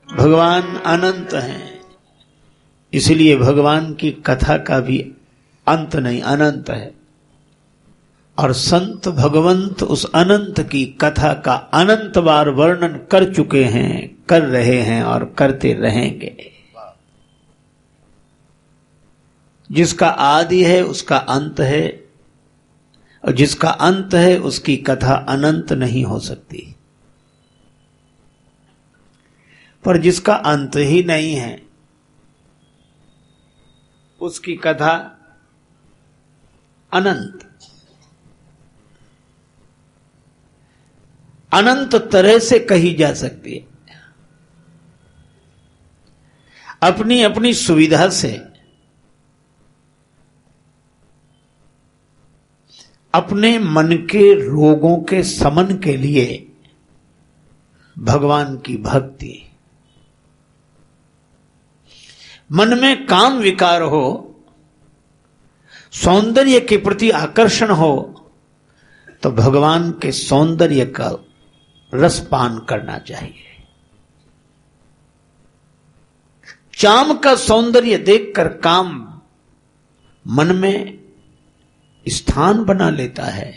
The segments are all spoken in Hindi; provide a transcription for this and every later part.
भगवान अनंत हैं, इसलिए भगवान की कथा का भी अंत नहीं, अनंत है। और संत भगवंत उस अनंत की कथा का अनंत बार वर्णन कर चुके हैं, कर रहे हैं और करते रहेंगे। जिसका आदि है उसका अंत है, और जिसका अंत है उसकी कथा अनंत नहीं हो सकती। पर जिसका अंत ही नहीं है उसकी कथा अनंत अनंत तरह से कही जा सकती है। अपनी अपनी सुविधा से, अपने मन के रोगों के शमन के लिए भगवान की भक्ति, मन में काम विकार हो, सौंदर्य के प्रति आकर्षण हो, तो भगवान के सौंदर्य का रसपान करना चाहिए। चाम का सौंदर्य देखकर काम मन में स्थान बना लेता है,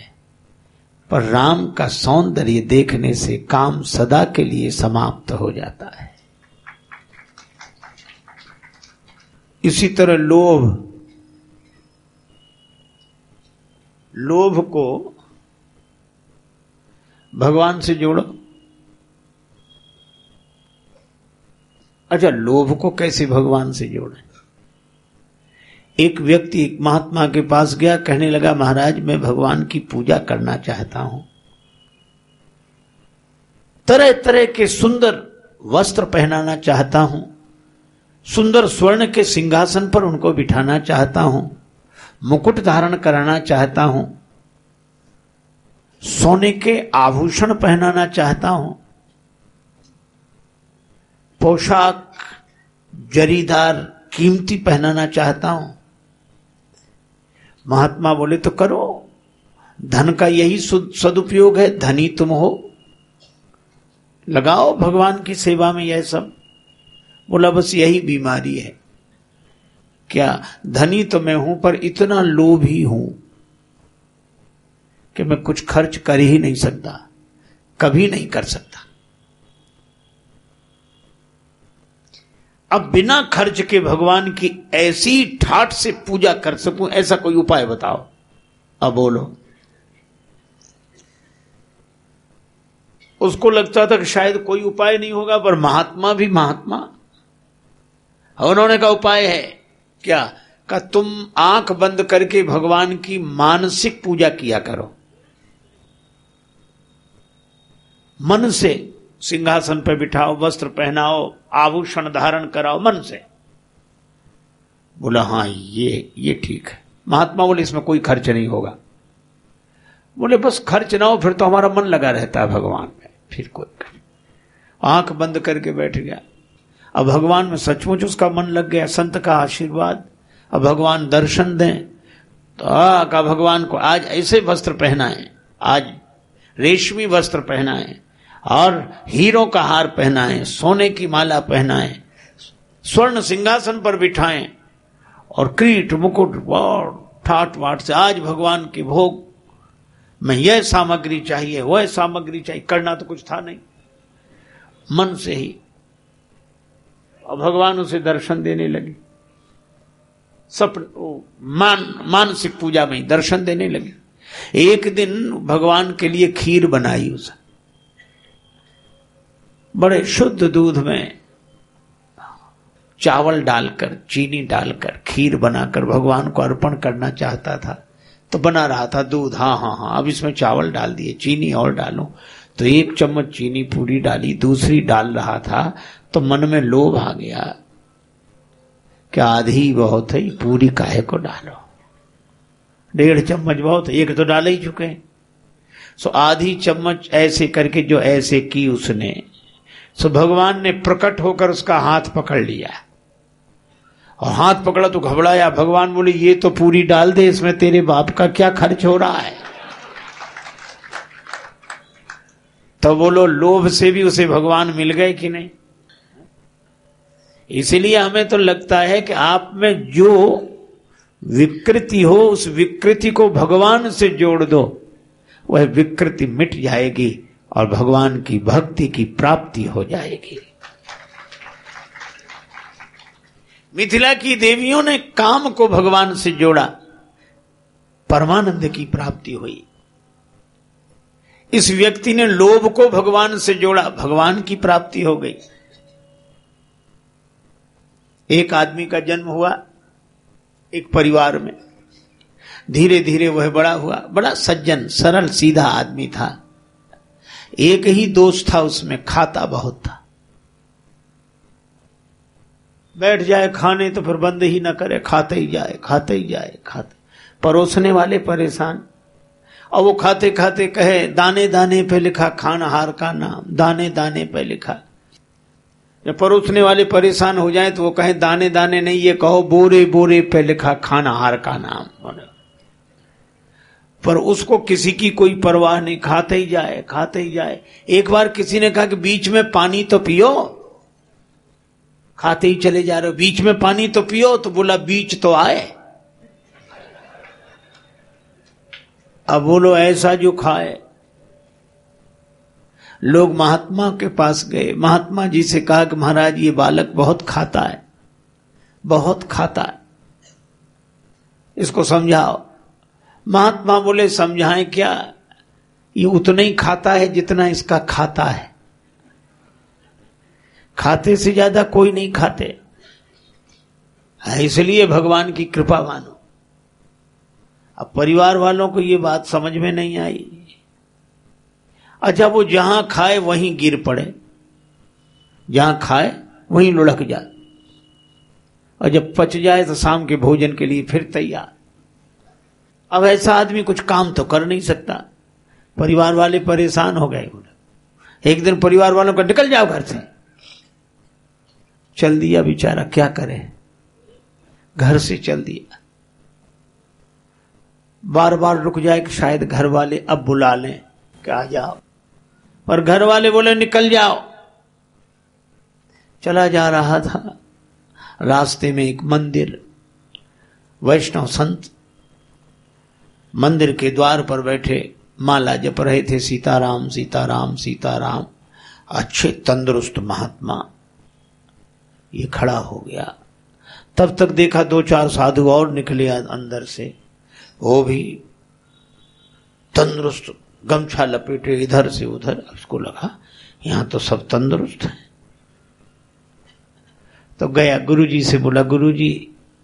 पर राम का सौंदर्य देखने से काम सदा के लिए समाप्त हो जाता है। इसी तरह लोभ को भगवान से जोड़ो। अच्छा, लोभ को कैसे भगवान से जोड़े? एक व्यक्ति एक महात्मा के पास गया, कहने लगा महाराज मैं भगवान की पूजा करना चाहता हूं, तरह तरह के सुंदर वस्त्र पहनाना चाहता हूं, सुंदर स्वर्ण के सिंहासन पर उनको बिठाना चाहता हूं, मुकुट धारण कराना चाहता हूं, सोने के आभूषण पहनाना चाहता हूं, पोशाक जरीदार कीमती पहनाना चाहता हूं। महात्मा बोले तो करो, धन का यही सदुपयोग है, धनी तुम हो, लगाओ भगवान की सेवा में यह सब। बोला बस यही बीमारी है, क्या धनी तो मैं हूं पर इतना लोभी हूं कि मैं कुछ खर्च कर ही नहीं सकता, कभी नहीं कर सकता। अब बिना खर्च के भगवान की ऐसी ठाठ से पूजा कर सकूं, ऐसा कोई उपाय बताओ। अब बोलो। उसको लगता था कि शायद कोई उपाय नहीं होगा, पर महात्मा भी महात्मा, उन्होंने कहा उपाय है क्या? का तुम आंख बंद करके भगवान की मानसिक पूजा किया करो, मन से सिंहासन पर बिठाओ, वस्त्र पहनाओ, आभूषण धारण कराओ मन से। बोला हाँ ये ठीक है। महात्मा बोले इसमें कोई खर्च नहीं होगा। बोले बस खर्च ना हो फिर तो हमारा मन लगा रहता है भगवान में, फिर कोई खर्च। आंख बंद करके बैठ गया। अब भगवान में सचमुच उसका मन लग गया, संत का आशीर्वाद। अब भगवान दर्शन दें तो का भगवान को आज ऐसे वस्त्र पहनाएं, आज रेशमी वस्त्र पहनाएं और हीरों का हार पहनाएं, सोने की माला पहनाएं, स्वर्ण सिंहासन पर बिठाएं और क्रीट मुकुट ठाट वाट से आज भगवान के भोग में यह सामग्री चाहिए, वह सामग्री चाहिए। करना तो कुछ था नहीं, मन से ही। और भगवान उसे दर्शन देने लगे, मानसिक पूजा में दर्शन देने लगे। एक दिन भगवान के लिए खीर बनाई उसे, बड़े शुद्ध दूध में चावल डालकर चीनी डालकर खीर बनाकर भगवान को अर्पण करना चाहता था। तो बना रहा था दूध, हाँ अब इसमें चावल डाल दिए, चीनी और डालूं। तो एक चम्मच चीनी पूरी डाली, दूसरी डाल रहा था तो मन में लोभ आ गया, क्या आधी बहुत है, पूरी काहे को डालो, 1.5 चम्मच बहुत है, एक तो डाल ही चुके। सो आधी चम्मच ऐसे करके जो ऐसे की उसने, सो भगवान ने प्रकट होकर उसका हाथ पकड़ लिया और हाथ पकड़ा तो घबराया। भगवान बोले ये तो पूरी डाल दे, इसमें तेरे बाप का क्या खर्च हो रहा है। तो बोलो लोभ से भी उसे भगवान मिल गए कि नहीं? इसलिए हमें तो लगता है कि आप में जो विकृति हो उस विकृति को भगवान से जोड़ दो, वह विकृति मिट जाएगी और भगवान की भक्ति की प्राप्ति हो जाएगी। मिथिला की देवियों ने काम को भगवान से जोड़ा, परमानंद की प्राप्ति हुई। इस व्यक्ति ने लोभ को भगवान से जोड़ा, भगवान की प्राप्ति हो गई। एक आदमी का जन्म हुआ एक परिवार में, धीरे धीरे वह बड़ा हुआ, बड़ा सज्जन सरल सीधा आदमी था। एक ही दोष था उसमें, खाता बहुत था। बैठ जाए खाने तो फिर बंद ही ना करे, खाते ही जाए खाते ही जाए खाते। परोसने वाले परेशान, और वो खाते खाते कहे दाने दाने पे लिखा खानहार का नाम, दाने दाने पे लिखा। जब परोसने वाले परेशान हो जाए तो वो कहे दाने दाने नहीं, ये कहो बोरे बोरे पे लिखा खानहार का नाम। पर उसको किसी की कोई परवाह नहीं, खाते ही जाए खाते ही जाए। एक बार किसी ने कहा कि बीच में पानी तो पियो, खाते ही चले जा रहे हो, बीच में पानी तो पियो। तो बोला बीच तो आए। अब बोलो ऐसा जो खाए। लोग महात्मा के पास गए, महात्मा जी से कहा कि महाराज ये बालक बहुत खाता है, बहुत खाता है, इसको समझाओ। महात्मा बोले समझाएं क्या, ये उतना ही खाता है जितना इसका खाता है, खाते से ज्यादा कोई नहीं खाते, इसलिए भगवान की कृपा मानो। अब परिवार वालों को ये बात समझ में नहीं आई। अच्छा, वो जहां खाए वहीं गिर पड़े, जहां खाए वहीं लुढ़क जाए, और जब पच जाए तो शाम के भोजन के लिए फिर तैयार। अब ऐसा आदमी कुछ काम तो कर नहीं सकता। परिवार वाले परेशान हो गए। एक दिन परिवार वालों को निकल जाओ घर से, चल दिया बेचारा, क्या करे, घर से चल दिया। बार बार रुक जाए कि शायद घर वाले अब बुला लें कि आ जाओ, पर घर वाले बोले निकल जाओ। चला जा रहा था, रास्ते में एक मंदिर, वैष्णव संत मंदिर के द्वार पर बैठे माला जप रहे थे, सीताराम सीताराम सीताराम। अच्छे तंदुरुस्त महात्मा, ये खड़ा हो गया। तब तक देखा दो चार साधु और निकले अंदर से, वो भी तंदुरुस्त, गमछा लपेटे इधर से उधर। उसको लगा यहां तो सब तंदुरुस्त हैं। तो गया गुरुजी से बोला, गुरुजी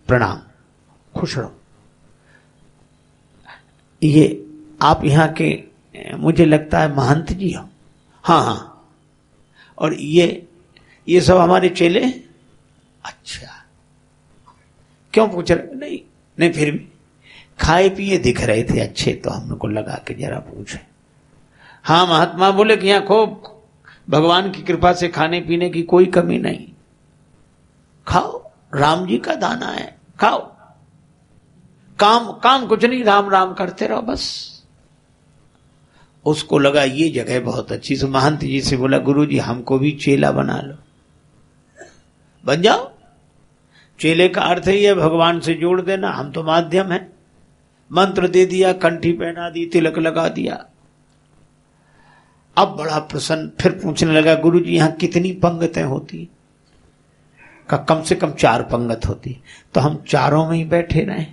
प्रणाम, खुश रहो। ये आप यहाँ के मुझे लगता है महंत जी हो? हाँ हाँ। और ये सब हमारे चेले? अच्छा, क्यों पूछ रहे? नहीं नहीं, फिर भी खाए पिए दिख रहे थे अच्छे, तो हमको लगा कि जरा पूछे। हाँ महात्मा बोले कि यहाँ खूब भगवान की कृपा से खाने पीने की कोई कमी नहीं, खाओ, राम जी का दाना है, खाओ, काम कुछ नहीं, राम राम करते रहो बस। उसको लगा ये जगह बहुत अच्छी। तो महंत जी से बोला, गुरुजी हमको भी चेला बना लो। बन जाओ। चेले का अर्थ ही है भगवान से जोड़ देना, हम तो माध्यम है। मंत्र दे दिया, कंठी पहना दी, तिलक लगा दिया। अब बड़ा प्रसन्न, फिर पूछने लगा, गुरुजी यहां कितनी पंगतें होती? का कम से कम 4 पंगत होती। तो हम चारों में ही बैठे रहे।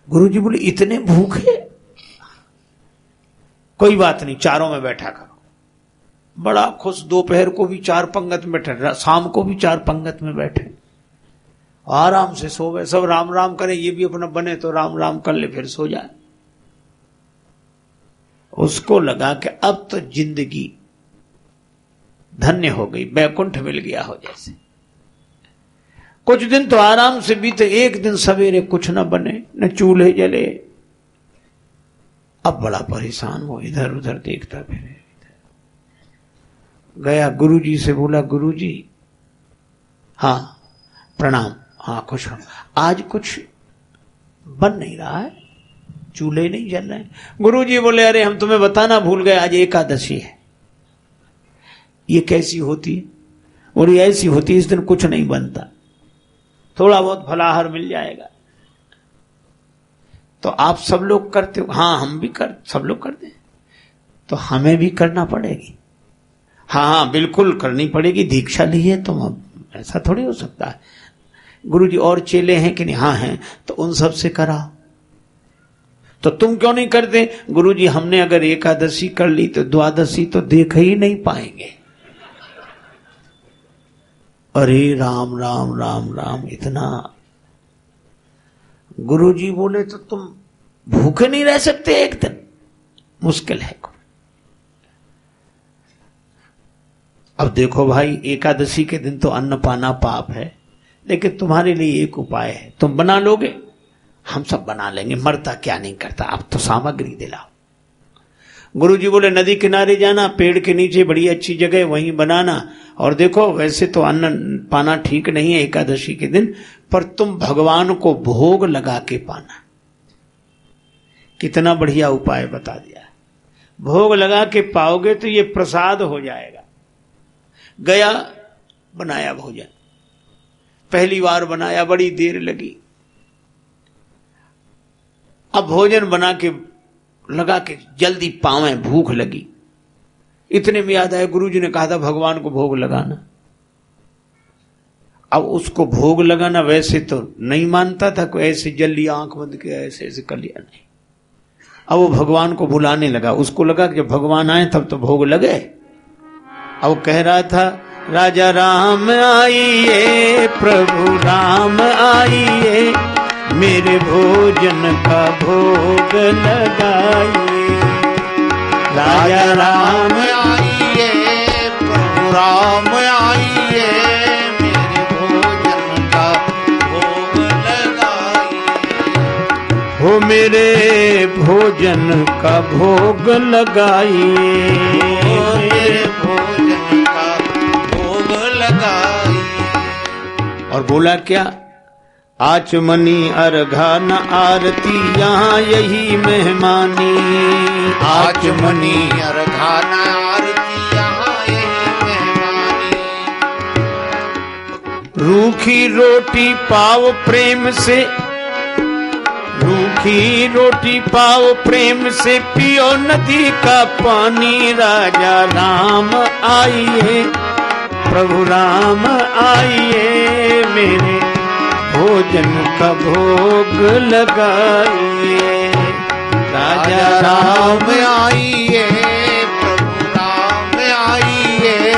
गुरुजी बोले इतने भूखे? कोई बात नहीं, चारों में बैठा करो। बड़ा खुश, दोपहर को भी 4 पंगत में बैठे, शाम को भी 4 पंगत में बैठे, आराम से सो गए। सब राम राम करें, ये भी अपना बने तो राम राम कर ले, फिर सो जाए। उसको लगा कि अब तो जिंदगी धन्य हो गई, बैकुंठ मिल गया हो जैसे। कुछ दिन तो आराम से बीते। एक दिन सवेरे कुछ न बने, न चूल्हे जले। अब बड़ा परेशान हो, इधर उधर देखता फिर। गया गुरुजी से बोला, गुरुजी हाँ प्रणाम, हाँ खुश हूं, आज कुछ बन नहीं रहा है, चूल्हे नहीं जल रहे। गुरुजी बोले, अरे हम तुम्हें बताना भूल गए, आज एकादशी है। ये कैसी होती है? और ये ऐसी होती, इस दिन कुछ नहीं बनता, थोड़ा बहुत फलाहार मिल जाएगा। तो आप सब लोग करते हो? हाँ हम भी सब लोग करते हैं, तो हमें भी करना पड़ेगी। हाँ बिल्कुल करनी पड़ेगी, दीक्षा ली है तो ऐसा थोड़ी हो सकता है। गुरुजी और चेले हैं कि नहीं? हाँ हैं, तो उन सब से कराओ। तो तुम क्यों नहीं करते? गुरुजी हमने अगर एकादशी कर ली तो द्वादशी तो देख ही नहीं पाएंगे। अरे राम राम राम राम, इतना। गुरुजी बोले तो तुम भूखे नहीं रह सकते एक दिन? मुश्किल है। अब देखो भाई, एकादशी के दिन तो अन्न पाना पाप है, लेकिन तुम्हारे लिए एक उपाय है, तुम बना लोगे? हम सब बना लेंगे, मरता क्या नहीं करता, आप तो सामग्री दिलाओ। गुरुजी बोले नदी किनारे जाना, पेड़ के नीचे बड़ी अच्छी जगह, वहीं बनाना। और देखो वैसे तो अन्न पाना ठीक नहीं है एकादशी के दिन, पर तुम भगवान को भोग लगा के पाना। कितना बढ़िया उपाय बता दिया। भोग लगा के पाओगे तो ये प्रसाद हो जाएगा। गया, बनाया भोजन, पहली बार बनाया, बड़ी देर लगी। अब भोजन बना के लगा के जल्दी पावे, भूख लगी। इतने में याद आया गुरुजी ने कहा था भगवान को भोग लगाना। अब उसको भोग लगाना वैसे तो नहीं मानता था, कोई ऐसे जल्दी आंख बंद किया, ऐसे ऐसे कर लिया, नहीं। अब वो भगवान को बुलाने लगा। उसको लगा कि जब भगवान आए तब तो भोग लगे। अब वो कह रहा था राजा राम आइए, प्रभु राम आइए, मेरे भोजन का भोग लगाइए। राजा राम आइए, प्रभु राम आइए, मेरे भोजन का भोग लगाइए। हो मेरे भोजन का भोग लगाइए, मेरे भोजन का भोग लगाइए। और बोला क्या? आचमनी अर्घा न आरती, यहाँ यही मेहमानी। आचमनी अर्घा न आरती, यहाँ यही मेहमानी। रूखी रोटी पाव प्रेम से, रूखी रोटी पाव प्रेम से, पियो नदी का पानी। राजा राम आइए, प्रभु राम आइए, मेरे भोजन का भोग लगाइए। राजा राम आइए, प्रभु राम आइए,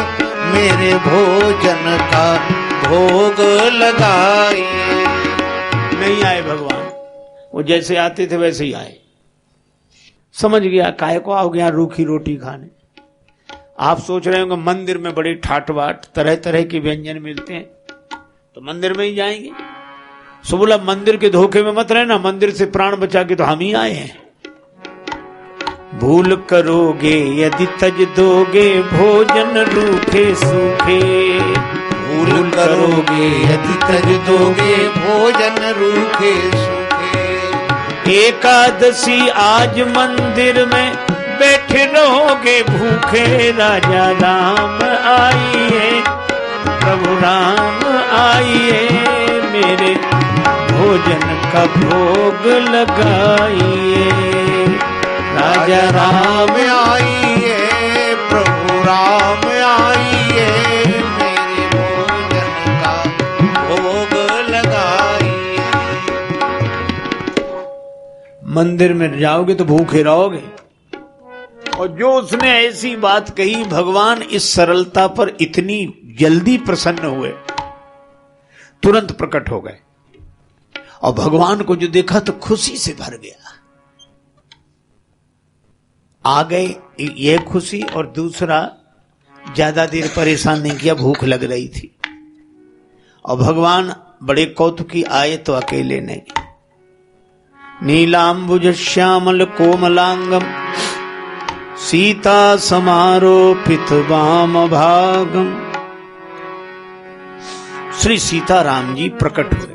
मेरे भोजन का भोग लगाइए। नहीं आए भगवान, वो जैसे आते थे वैसे ही आए। समझ गया काहे को आओगे यहाँ रूखी रोटी खाने। आप सोच रहे होंगे मंदिर में बड़ी ठाट बाट, तरह तरह के व्यंजन मिलते हैं, तो मंदिर में ही जाएंगे। सो बोला मंदिर के धोखे में मत रहना, मंदिर से प्राण बचा के तो हम ही आए हैं। भूल करोगे यदि तज दोगे, भोजन रूखे सूखे। भूल करोगे यदि तज दोगे, भोजन रूखे सूखे। एकादशी आज मंदिर में बैठे रहोगे भूखे। राजा राम आइए, प्रभु राम आइए, मेरे भोजन का भोग लगाइए। राजा राम आइए, प्रभु राम आइए, मेरे भोजन का भोग लगाइए। मंदिर में जाओगे तो भूखे रहोगे। और जो उसने ऐसी बात कही, भगवान इस सरलता पर इतनी जल्दी प्रसन्न हुए, तुरंत प्रकट हो गए। और भगवान को जो देखा तो खुशी से भर गया। आ गए ये खुशी, और दूसरा ज्यादा देर परेशान नहीं किया, भूख लग रही थी। और भगवान बड़े कौतुकी आए तो अकेले नहीं। नीलांबुज श्यामल कोमलांगम, सीता समारोपित वाम भागम। श्री सीताराम जी प्रकट हुए,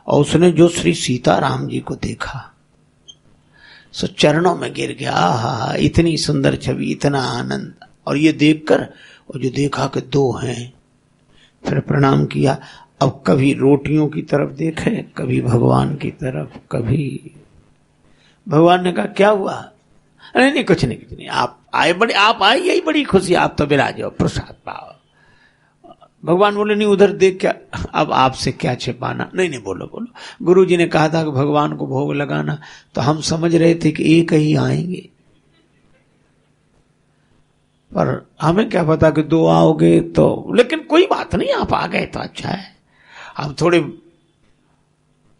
और उसने जो श्री सीताराम जी को देखा सो चरणों में गिर गया। आहा, इतनी सुंदर छवि, इतना आनंद। और ये देखकर और जो देखा कि 2 हैं, फिर प्रणाम किया। अब कभी रोटियों की तरफ देखे, कभी भगवान की तरफ, कभी भगवान ने कहा क्या हुआ? अरे नहीं कुछ नहीं, आप आए यही बड़ी खुशी, आप तो विराजो, प्रसाद पाओ। भगवान बोले नहीं उधर देख क्या, अब आपसे क्या छिपाना। नहीं बोलो। गुरु जी ने कहा था कि भगवान को भोग लगाना, तो हम समझ रहे थे कि एक ही आएंगे, पर हमें क्या पता कि 2 आओगे तो। लेकिन कोई बात नहीं, आप आ गए तो अच्छा है। अब थोड़े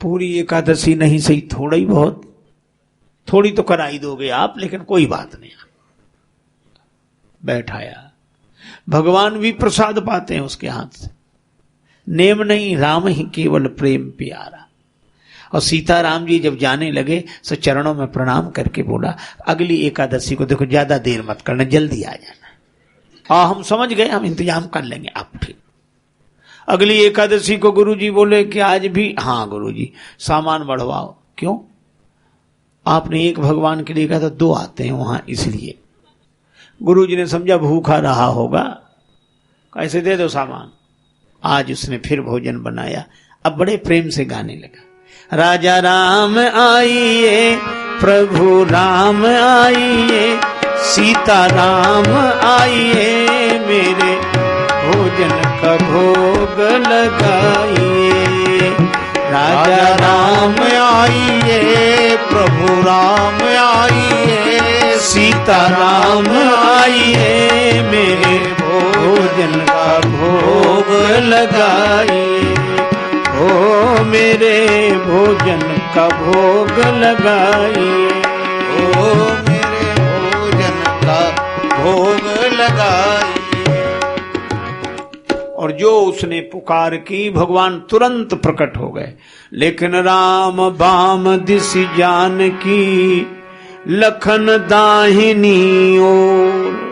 पूरी एकादशी नहीं सही, थोड़ा ही बहुत, थोड़ी तो कराई दोगे आप, लेकिन कोई बात नहीं। बैठाया, भगवान भी प्रसाद पाते हैं उसके हाथ से। नेम नहीं राम ही केवल प्रेम प्यारा। और सीताराम जी जब जाने लगे तो चरणों में प्रणाम करके बोला अगली एकादशी को देखो, ज्यादा देर मत करना, जल्दी आ जाना। हम समझ गए, हम इंतजाम कर लेंगे। आप ठीक। अगली एकादशी को गुरुजी बोले कि आज भी, हाँ गुरुजी सामान बढ़वाओ। क्यों? आपने एक भगवान के लिए कहा था, 2 आते हैं वहां, इसलिए। गुरुजी ने समझा भूखा रहा होगा, कैसे दे दो सामान। आज उसने फिर भोजन बनाया। अब बड़े प्रेम से गाने लगा, राजा राम आइए, प्रभु राम आइए, सीता राम आइए, मेरे भोजन का भोग लगाइए। राजा राम आइए, प्रभु राम आइए, सीता राम आइए, मेरे भोजन का भोग लगाइए। ओ मेरे भोजन का भोग लगाइए, ओ मेरे भोजन का भोग लगाइए। और जो उसने पुकार की, भगवान तुरंत प्रकट हो गए। लेकिन राम बाम दिस जान की, लखन दाहिनी ओर।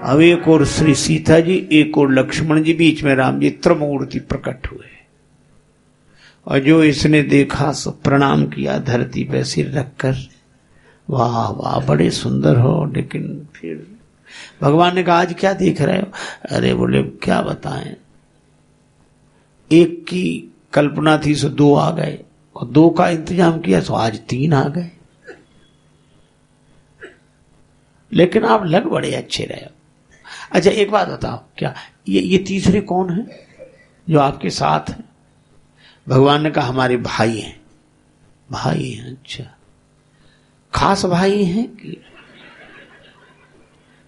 अब एक और श्री सीता जी, एक और लक्ष्मण जी, बीच में राम जी, त्रिमूर्ति प्रकट हुए। और जो इसने देखा सो प्रणाम किया धरती पे सिर रखकर, वाह वाह बड़े सुंदर हो। लेकिन फिर भगवान ने कहा आज क्या देख रहे हो? अरे बोले क्या बताएं, एक की कल्पना थी सो 2 आ गए, और 2 का इंतजाम किया सो आज 3 आ गए। लेकिन आप लग बड़े अच्छे रहे हो। अच्छा एक बात बताओ, क्या ये तीसरे कौन है जो आपके साथ है? भगवान ने कहा हमारे भाई हैं। भाई हैं? अच्छा, खास भाई हैं कि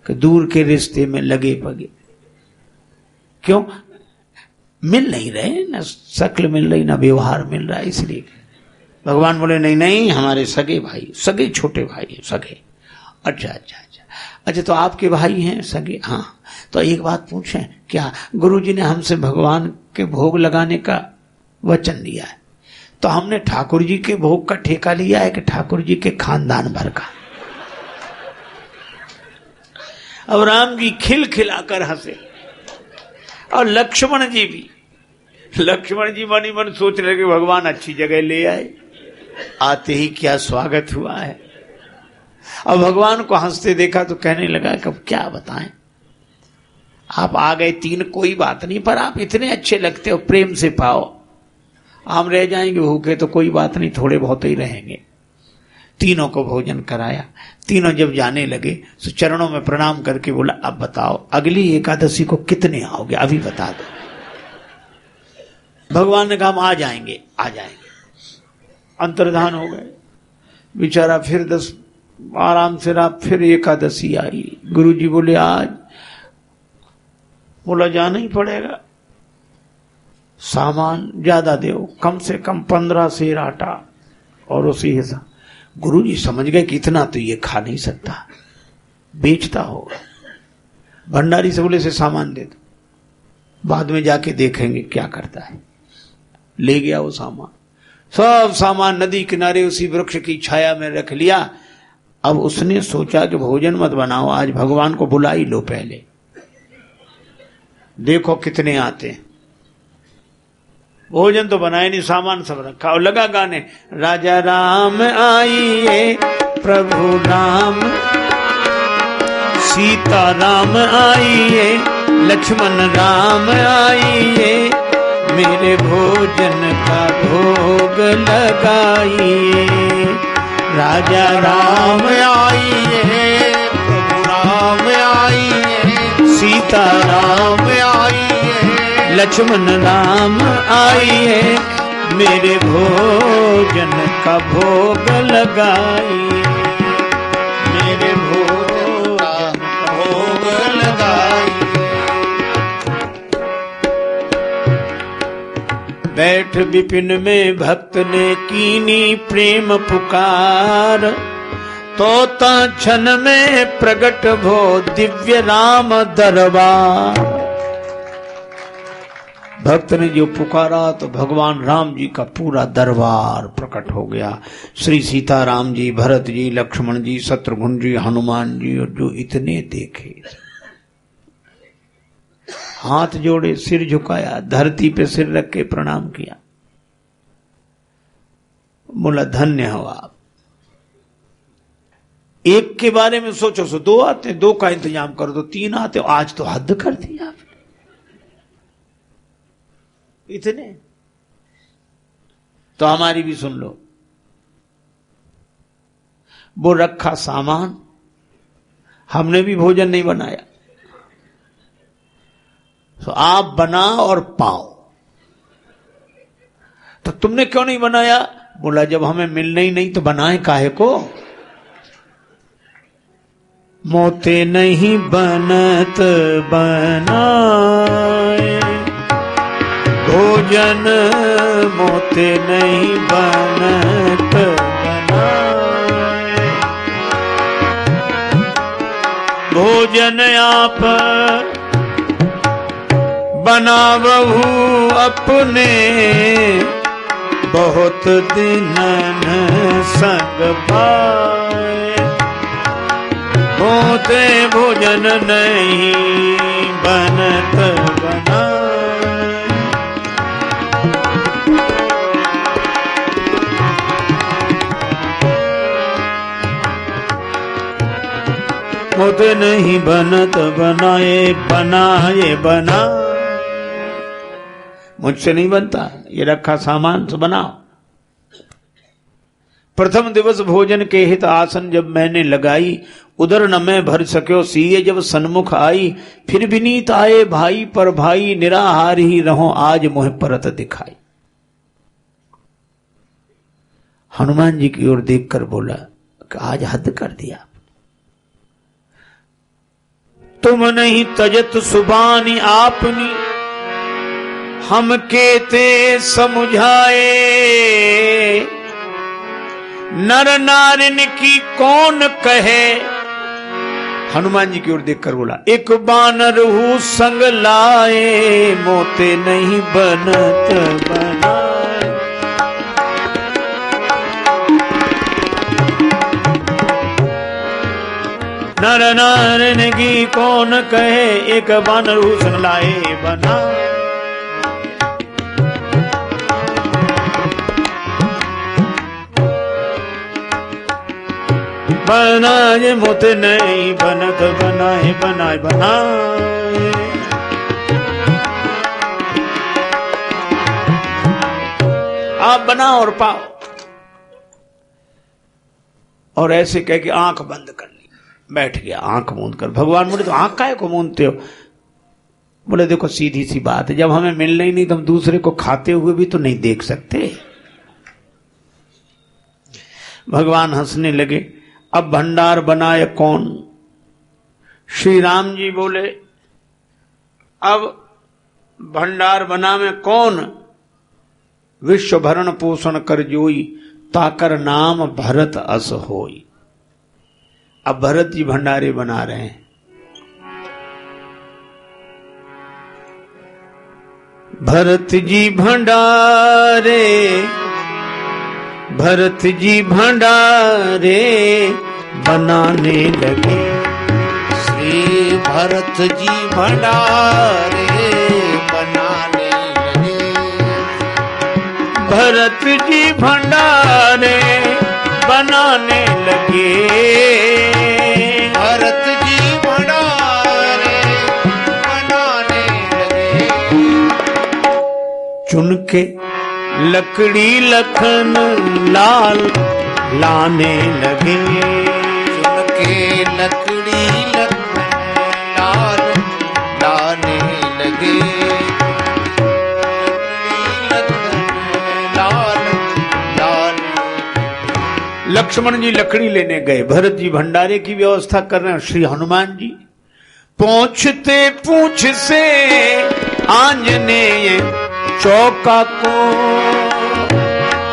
दूर के रिश्ते में लगे पगे? क्यों? मिल नहीं रहे, ना शक्ल मिल रही, ना व्यवहार मिल रहा है, इसलिए भगवान बोले नहीं नहीं, हमारे सगे भाई, सगे छोटे भाई हैं, सगे। अच्छा तो आपके भाई हैं सगे? हाँ। तो एक बात पूछें, क्या गुरुजी ने हमसे भगवान के भोग लगाने का वचन दिया है, तो हमने ठाकुर जी के भोग का ठेका लिया है कि ठाकुर जी के खानदान भर का? अब राम जी खिलखिलाकर हंसे, और लक्ष्मण जी भी। लक्ष्मण जी मन ही मन सोच रहे कि भगवान अच्छी जगह ले आए, आते ही क्या स्वागत हुआ है। अब भगवान को हंसते देखा तो कहने लगा कि अब क्या बताएं, आप आ गए 3 कोई बात नहीं, पर आप इतने अच्छे लगते हो, प्रेम से पाओ। हम रह जाएंगे भूखे तो कोई बात नहीं, थोड़े बहुत ही रहेंगे। तीनों को भोजन कराया। तीनों जब जाने लगे तो चरणों में प्रणाम करके बोला अब बताओ अगली एकादशी को कितने आओगे, अभी बता दो। भगवान ने कहा हम आ जाएंगे। अंतर्धान हो गए। बेचारा फिर 10 आराम से रात, फिर एकादशी आई। गुरुजी बोले आज, बोला जाना ही पड़ेगा, सामान ज्यादा दो, कम से कम 15 सेर आटा। और उसी हिसाब गुरुजी समझ गए कि इतना तो ये खा नहीं सकता, बेचता होगा। भंडारी से बोले से सामान दे दो, बाद में जाके देखेंगे क्या करता है। ले गया वो सामान, सब सामान नदी किनारे उसी वृक्ष की छाया में रख लिया। अब उसने सोचा कि भोजन मत बनाओ, आज भगवान को बुला ही लो, पहले देखो कितने आते हैं। भोजन तो बनाए नहीं, सामान सब रखा और लगा गाने, राजा राम आइए, प्रभु राम, सीता राम आइए, लक्ष्मण राम आइए, मेरे भोजन का भोग लगाइए। राजा राम आइए, प्रभु राम आइए, सीता राम आइए, लक्ष्मण राम आइए, मेरे भोजन का भोग लगाइए। मेरे भोजन का भोग लगाइए। बैठ विपिन में भक्त ने कीनी प्रेम पुकार, तोता क्षण में प्रगट भो दिव्य राम दरबार। भक्त ने जो पुकारा तो भगवान राम जी का पूरा दरबार प्रकट हो गया। श्री सीता राम जी, भरत जी, लक्ष्मण जी, शत्रुघ्न जी, हनुमान जी, और जो इतने देखे हाथ जोड़े, सिर झुकाया, धरती पे सिर रख के प्रणाम किया। बोला धन्य हो आप। एक के बारे में सोचो सो दो आते, दो का इंतजाम कर दो, तीन आते, आज तो हद कर दी आप इतने। तो हमारी भी सुन लो। वो रखा सामान, हमने भी भोजन नहीं बनाया, तो आप बनाओ और पाओ। तो तुमने क्यों नहीं बनाया? बोला जब हमें मिलना ही नहीं तो बनाए काहे को। मोते नहीं बनत बनाए भोजन, मोते नहीं बनत बनाए भोजन। आप बनावहु अपने, बहुत दिनन संग पाए। होते भोजन नहीं बनत बनाए। होते नहीं बनत बनाए, बनाए बना। मुझसे नहीं बनता, ये रखा सामान तो बनाओ। प्रथम दिवस भोजन के हित आसन जब मैंने लगाई, उधर न मैं भर सक्यो सीए जब सन्मुख आई। फिर विनीत आए भाई पर भाई, निराहार ही रहो आज मोह परत दिखाई। हनुमान जी की ओर देखकर बोला कि आज हद कर दिया। तुम नहीं तजत सुबानी आपनी, हम केते समुझाए। नर नारिन की कौन कहे। हनुमान जी की ओर देखकर बोला एक बानर हूँ संग लाए, मोते नहीं बनत बनाए। नर नारिन की कौन कहे, एक बानर हूँ संग लाए बना। बनाए मोते नहीं बनत बनाए, बनाए बनाए। आप बनाओ और पाओ। और ऐसे कह के आंख बंद कर ली, बैठ गया आंख मूंद कर। भगवान बोले तो आंख काहे को मूंदते हो? बोले देखो सीधी सी बात है, जब हमें मिलना ही नहीं तो हम दूसरे को खाते हुए भी तो नहीं देख सकते। भगवान हंसने लगे। अब भंडार बनाए कौन? श्री राम जी बोले अब भंडार बना में कौन? विश्व भरण पोषण कर जोई, ताकर नाम भरत अस होई। अब भरत जी भंडारे बना रहे हैं। भरत जी भंडारे, भरत जी भंडारे बनाने लगे। श्री भरत जी भंडारे बनाने लगे। भरत जी भंडारे बनाने लगे। भरत जी भंडारे चुनके लकड़ी लखन लाल लाने लगे। चुनके लकड़ी लखन लाल लाने लगे। लक्ष्मण जी लकड़ी लेने गए, भरत जी भंडारे की व्यवस्था कर रहे हैं, श्री हनुमान जी पहुंचते पूछ से आंजनेय चौका को।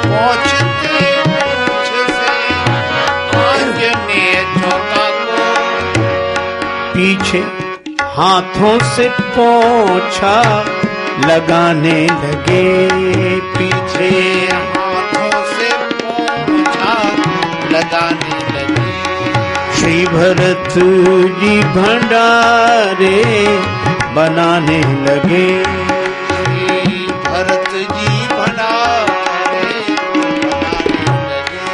पहुंचते पूछ से आंजनेय चौका को। पीछे हाथों से पोंछा लगाने लगे। पीछे हाथों से पोंछा लगाने लगे। श्री भरत जी भंडारे बनाने लगे। श्री भरत जी भंडारे बनाने लगे।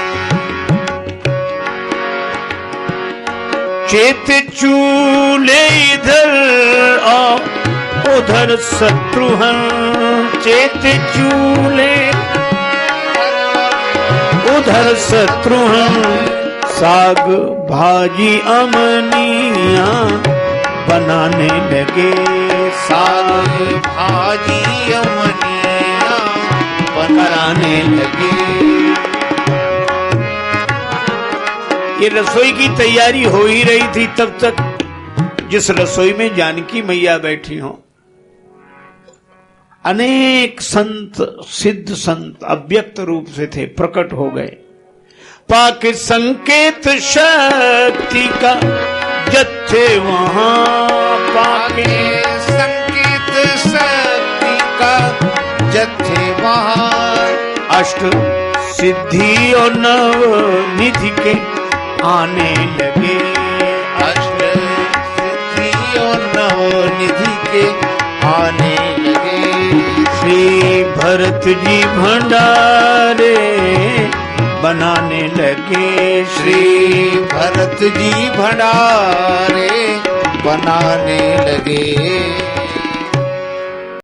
चेत चूले इधर और उधर शत्रुघ्न। चेत चूले उधर शत्रुघ्न, साग भाजी अमनिया बनाने लगे। साग भाजी अमनिया बनाने लगे। ये रसोई की तैयारी हो ही रही थी तब तक जिस रसोई में जानकी मैया बैठी हो। अनेक संत सिद्ध संत अव्यक्त रूप से थे, प्रकट हो गए। पाक संकेत शक्ति का जत्थे वहां। पाके संकेत शक्ति का जत्थे वहां। अष्ट सिद्धि और नव निधि के आने लगे। अष्ट सिद्धि और नव निधि के आने लगे। श्री भरत जी भंडारे बनाने लगे। श्री भरत जी भंडारे बनाने लगे।